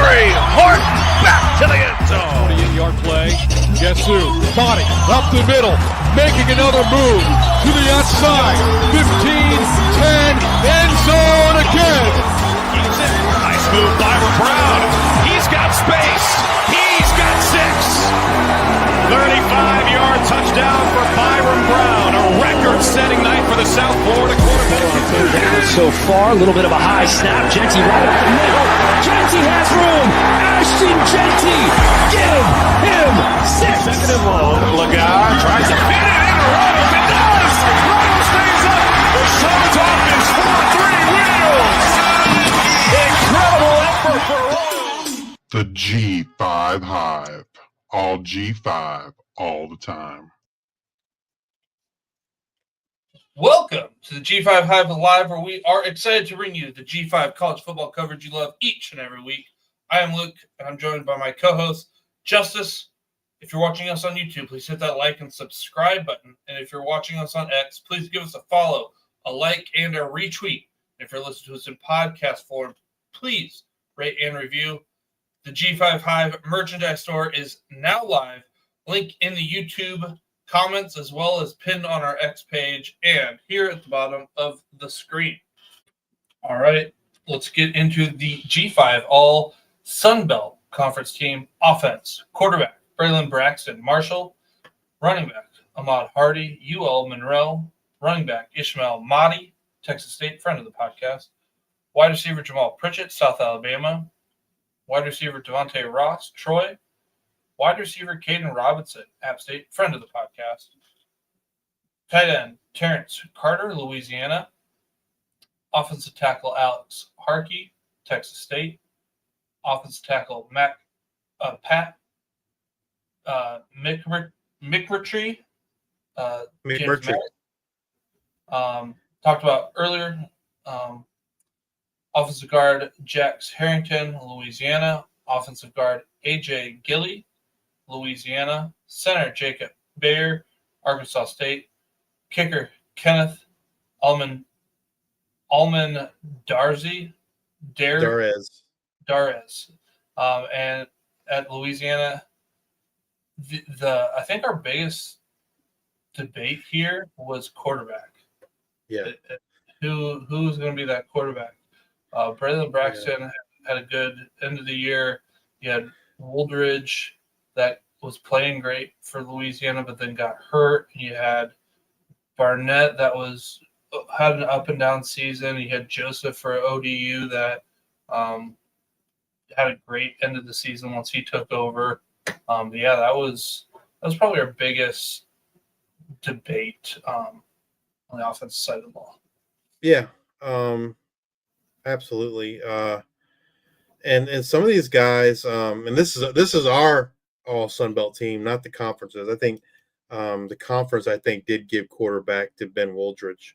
three. Horton back to the end zone. 48-yard play. Guess who? Body up the middle, making another move to the outside. 15, 10, end zone again. Keeps it. Nice move by Brown. He's got space. He's got 6. 35-yard touchdown for Byron Brown. A record-setting night for the South Florida quarterback. Down so far, a little bit of a high snap. Genty right up the middle. Genty has room. Ashton Genty, give him 6. Second and long. Lagar tries to fit it in. Ramos, it does. Ramos stays up. The show's off. It's 4-3 Wheels. Incredible effort for Royals. The G5 Hive. All G5, all the time. Welcome to the G5 Hive Live, where we are excited to bring you the G5 college football coverage you love each and every week. I am Luke, and I'm joined by my co-host, Justice. If you're watching us on YouTube, please hit that like and subscribe button. And if you're watching us on X, please give us a follow, a like, and a retweet. If you're listening to us in podcast form, please rate and review. The G5 Hive merchandise store is now live. Link in the YouTube comments as well as pinned on our X page and here at the bottom of the screen. All right, let's get into the G5 All Sunbelt Conference team. Offense, quarterback, Braylon Braxton Marshall. Running back, Ahmad Hardy, UL Monroe. Running back, Ishmael Mahdi, Texas State, friend of the podcast. Wide receiver, Jamal Pritchett, South Alabama. Wide receiver, Devontae Ross, Troy. Wide receiver, Caden Robinson, App State, friend of the podcast. Tight end, Terrence Carter, Louisiana. Offensive tackle, Alex Harkey, Texas State. Offensive tackle, Pat McMurtry. Talked about earlier. Offensive guard, Jax Harrington, Louisiana. Offensive guard, A.J. Gilly, Louisiana. Center, Jacob Bayer, Arkansas State. Kicker, Kenneth Dares. And at Louisiana, I think our biggest debate here was quarterback. Yeah. Who's going to be that quarterback? Braylon Braxton had a good end of the year. You had Woldridge that was playing great for Louisiana, but then got hurt. You had Barnett that had an up and down season. You had Joseph for ODU that had a great end of the season once he took over. That was probably our biggest debate on the offensive side of the ball. Yeah, absolutely. And some of these guys, and this is our all Sun Belt team, not the conferences. I think the conference did give quarterback to Ben Woldridge.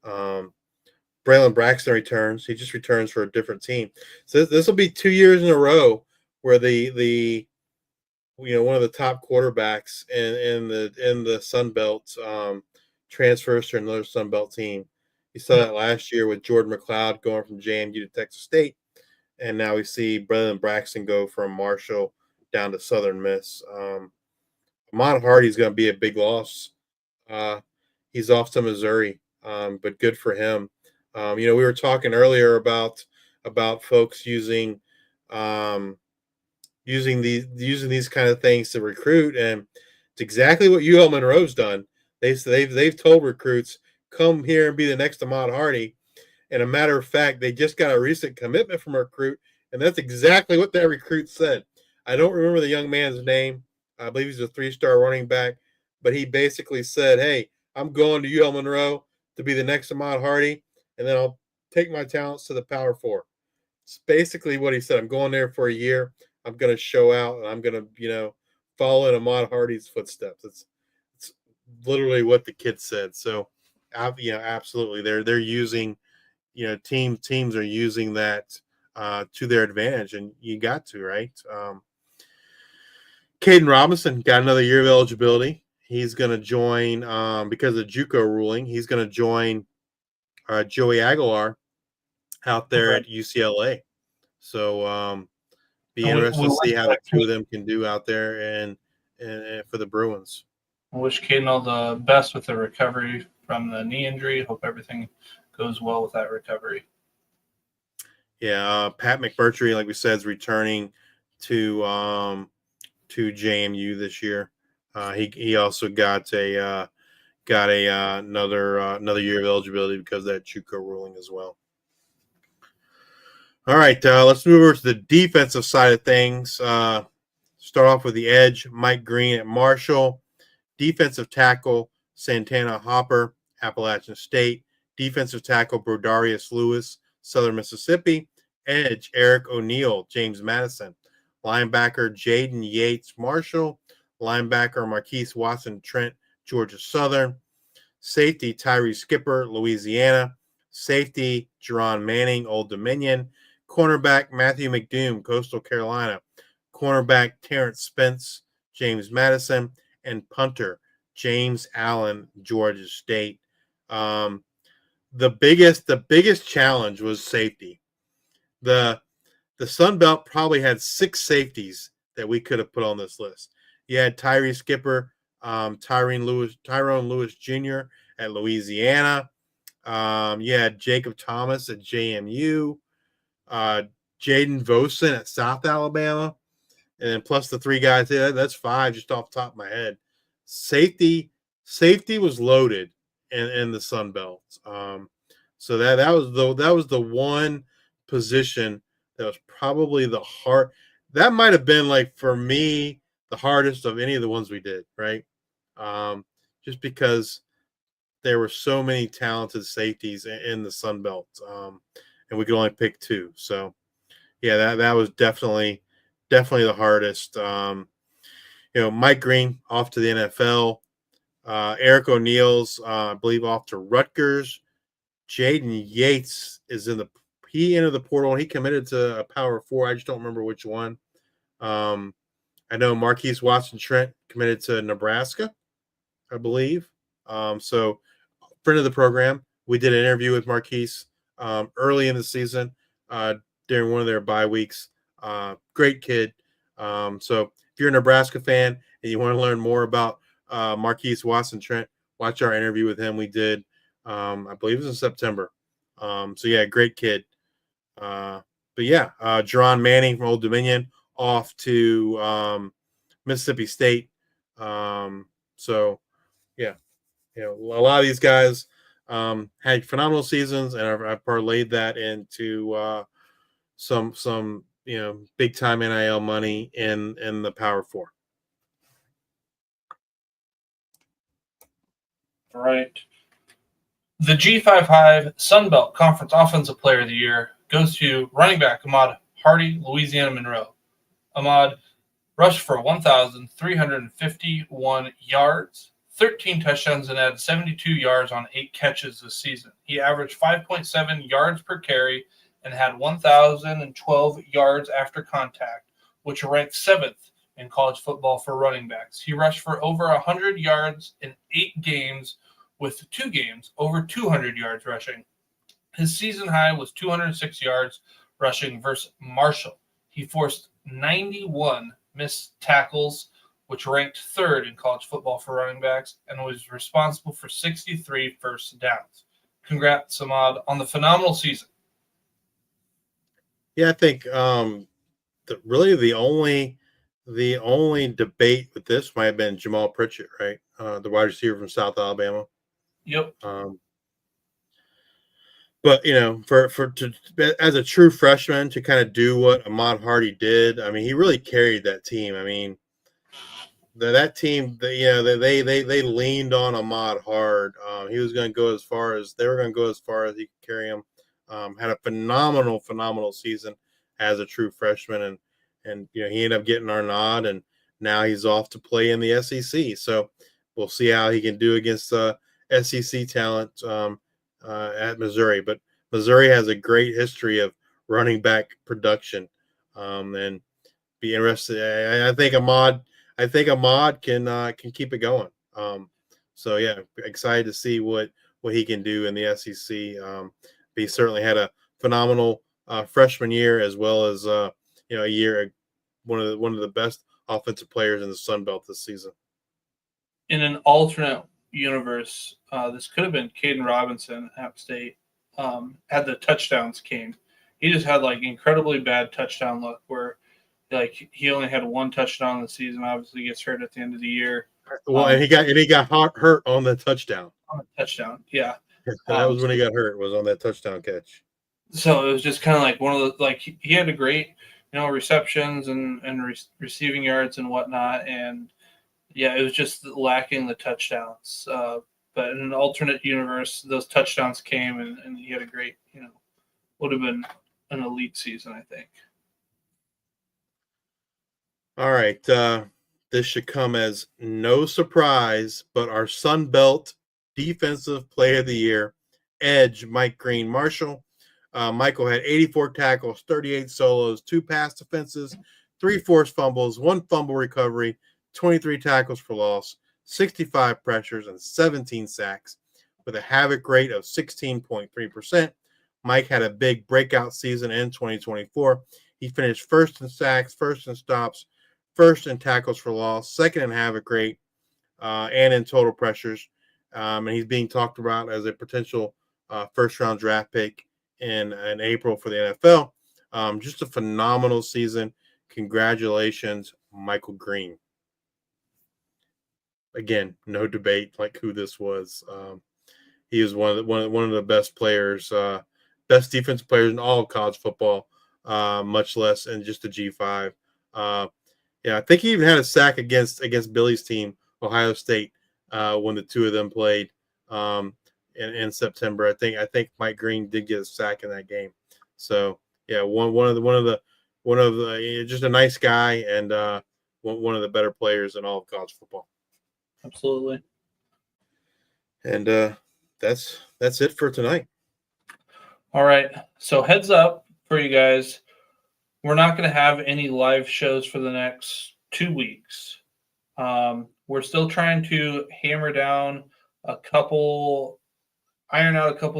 Braylon Braxton returns. He just returns for a different team. So this will be 2 years in a row where the one of the top quarterbacks in the Sun Belt transfers to another Sun Belt team. You saw that last year with Jordan McLeod going from JMU to Texas State, and now we see Braylon Braxton go from Marshall down to Southern Miss. Ahmad Hardy is going to be a big loss. He's off to Missouri, but good for him. We were talking earlier about folks using these kind of things to recruit, and it's exactly what UL Monroe's done. They've told recruits, come here and be the next Ahmad Hardy. And a matter of fact, they just got a recent commitment from a recruit, and that's exactly what that recruit said. I don't remember the young man's name. I believe he's a 3-star running back, but he basically said, hey, I'm going to UL Monroe to be the next Ahmad Hardy, and then I'll take my talents to the Power 4. It's basically what he said. I'm going there for a year. I'm going to show out, and I'm going to, follow in Ahmad Hardy's footsteps. It's literally what the kid said. So, absolutely, they're using, teams are using that to their advantage, and you got to, right? Caden Robinson got another year of eligibility. He's going to join because of the JUCO ruling. He's going to join Joey Aguilar out there at UCLA. So be And interested we to see wish how the two of them can do out there and for the Bruins. I wish Caden all the best with the recovery from the knee injury. Hope everything goes well with that recovery. Yeah, Pat McMurtry, like we said, is returning to JMU this year. He also got another year of eligibility because of that JUCO ruling as well. All right, let's move over to the defensive side of things. Start off with the edge, Mike Green at Marshall. Defensive tackle, Santana Hopper, Appalachian State. Defensive tackle, Brodarius Lewis, Southern Mississippi. Edge, Eric O'Neill, James Madison. Linebacker, Jaden Yates, Marshall. Linebacker, Marquise Watson, Trent, Georgia Southern. Safety, Tyree Skipper, Louisiana. Safety, Jerron Manning, Old Dominion. Cornerback, Matthew McDoom, Coastal Carolina. Cornerback, Terrence Spence, James Madison. And punter, James Allen, Georgia State. The biggest challenge was safety. The Sun Belt probably had 6 safeties that we could have put on this list. You had Tyree Skipper, Tyrone Lewis Jr. at Louisiana. You had Jacob Thomas at JMU, Jaden Vosen at South Alabama, and then plus the 3 guys there. That's 5 just off the top of my head. Safety was loaded in the Sun Belt. So that was the one position that was probably the hard. That might have been, like, for me, the hardest of any of the ones we did, right? Just because there were so many talented safeties in the Sun Belt, and we could only pick 2. So, yeah, that was definitely the hardest. Mike Green off to the NFL. Eric O'Neill's, I believe, off to Rutgers. Jaden Yates he entered the portal and he committed to a Power 4. I just don't remember which one. I know Marquise Watson Trent committed to Nebraska, I believe. So, friend of the program, we did an interview with Marquise early in the season during one of their bye weeks. Great kid. So if you're a Nebraska fan and you want to learn more about Marquise Watson Trent, watch our interview with him. We did, I believe it was in September. So yeah, great kid. But yeah, Jerron Manning from Old Dominion off to Mississippi State. So yeah, a lot of these guys had phenomenal seasons, and I've parlayed that into some big time NIL money in the Power 4. All right. The G5 Hive Sun Belt Conference Offensive Player of the Year goes to running back Ahmad Hardy, Louisiana Monroe. Ahmad rushed for 1,351 yards, 13 touchdowns, and had 72 yards on 8 catches this season. He averaged 5.7 yards per carry and had 1,012 yards after contact, which ranked 7th in college football for running backs. He rushed for over 100 yards in 8 games, with 2 games over 200 yards rushing. His season high was 206 yards rushing versus Marshall. He forced 91 missed tackles, which ranked 3rd in college football for running backs, and was responsible for 63 first downs. Congrats, Ahmad, on the phenomenal season. Yeah, I think really the only debate with this might have been Jamal Pritchett, right? The wide receiver from South Alabama. Yep. But as a true freshman to kind of do what Ahmad Hardy did, I mean, he really carried that team. I mean, that team, they leaned on Ahmad hard. He was going to go as far as he could carry him. Had a phenomenal season as a true freshman, and he ended up getting our nod, and now he's off to play in the SEC. So we'll see how he can do against SEC talent at Missouri. But Missouri has a great history of running back production, and be interested. I think Ahmad can keep it going. So yeah, excited to see what he can do in the SEC. He certainly had a phenomenal freshman year, as well as a one of the best offensive players in the Sun Belt this season. In an alternate universe, this could have been Caden Robinson, App State, had the touchdowns came. He just had like incredibly bad touchdown luck where like he only had one touchdown in the season. Obviously, gets hurt at the end of the year. Well, and he got hurt on the touchdown. On the touchdown, yeah. That was when he got hurt. Was on that touchdown catch. So it was just kind of like one of the like he had a great receptions and receiving yards and whatnot, and yeah, it was just lacking the touchdowns. But in an alternate universe, those touchdowns came, and he had a great would have been an elite season, I think. All right. This should come as no surprise, but our Sun Belt Defensive Player of the Year, edge Mike Green Marshall. Michael had 84 tackles, 38 solos, 2 pass defenses, 3 forced fumbles, 1 fumble recovery, 23 tackles for loss, 65 pressures, and 17 sacks with a havoc rate of 16.3%. Mike had a big breakout season in 2024. He finished first in sacks, first in stops, first in tackles for loss, second in havoc rate, and in total pressures. And he's being talked about as a potential first-round draft pick in April for the NFL. Just a phenomenal season. Congratulations, Michael Green. Again, no debate like who this was. He was one of the best players, best defensive players in all of college football, much less in just a G5. Yeah, I think he even had a sack against Billy's team, Ohio State, when the two of them played in September. I think Mike Green did get a sack in that game. So yeah, one of the just a nice guy and one of the better players in all of college football. Absolutely. And that's it for tonight. All right. So heads up for you guys. We're not going to have any live shows for the next 2 weeks. We're still trying to iron out a couple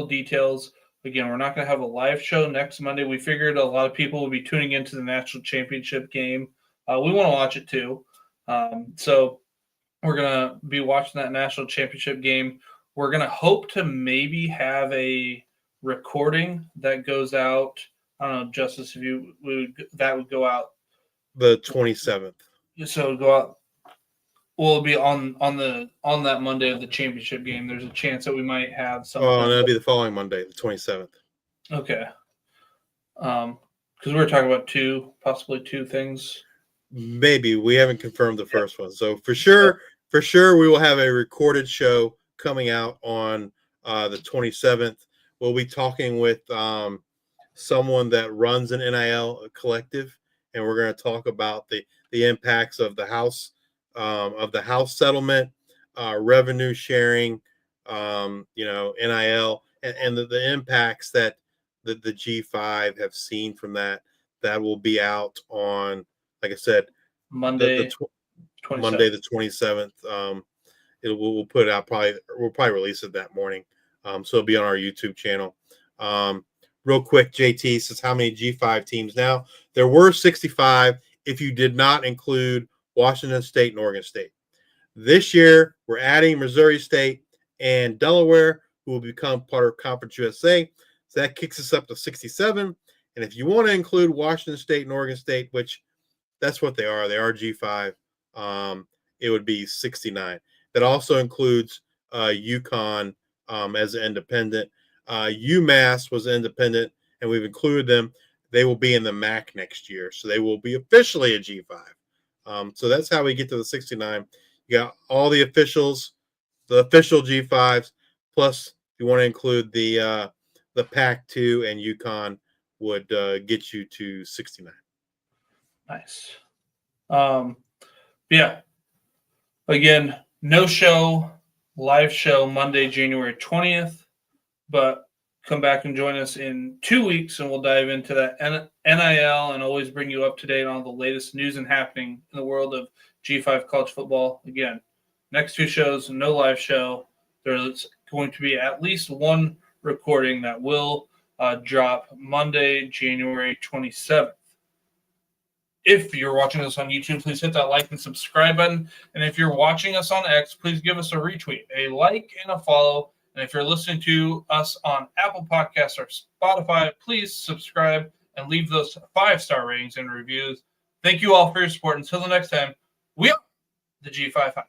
details. Again, we're not going to have a live show next Monday. We figured a lot of people will be tuning into the national championship game. We want to watch it too. So we're going to be watching that national championship game. We're going to hope to maybe have a recording that goes out. I don't know, Justice, if that would go out the 27th. So it would go out. Will it be on that Monday of the championship game? There's a chance that we might have something. Oh, and that'll be the following Monday, the 27th. Okay. Because we were talking about possibly two things. Maybe we haven't confirmed the first one. So for sure, we will have a recorded show coming out on the 27th. We'll be talking with someone that runs an NIL collective, and we're going to talk about the impacts of the house settlement, revenue sharing, NIL, and the impacts that the G5 have seen from that. That will be out on, like I said, Monday the 27th. We'll put it out we'll probably release it that morning. So it'll be on our YouTube channel. Real quick, JT says how many G5 teams now? There were 65 if you did not include Washington State and Oregon State. This year, we're adding Missouri State and Delaware, who will become part of Conference USA. So that kicks us up to 67. And if you want to include Washington State and Oregon State, which that's what they are G5, it would be 69. That also includes UConn as an independent. UMass was independent, and we've included them. They will be in the MAC next year, so they will be officially a G5. So that's how we get to the 69. You got all the officials, the official G5s, plus if you want to include the Pac-2 and UConn would get you to 69. Nice. Yeah. Again, no show, live show Monday, January 20th. But come back and join us in 2 weeks, and we'll dive into that NIL and always bring you up to date on the latest news and happening in the world of G5 college football. Again, next 2 shows, no live show. There's going to be at least one recording that will drop Monday, January 27th. If you're watching us on YouTube, please hit that like and subscribe button. And if you're watching us on X, please give us a retweet, a like, and a follow. And if you're listening to us on Apple Podcasts or Spotify, please subscribe and leave those 5-star ratings and reviews. Thank you all for your support. Until the next time, we are the G5 Hive.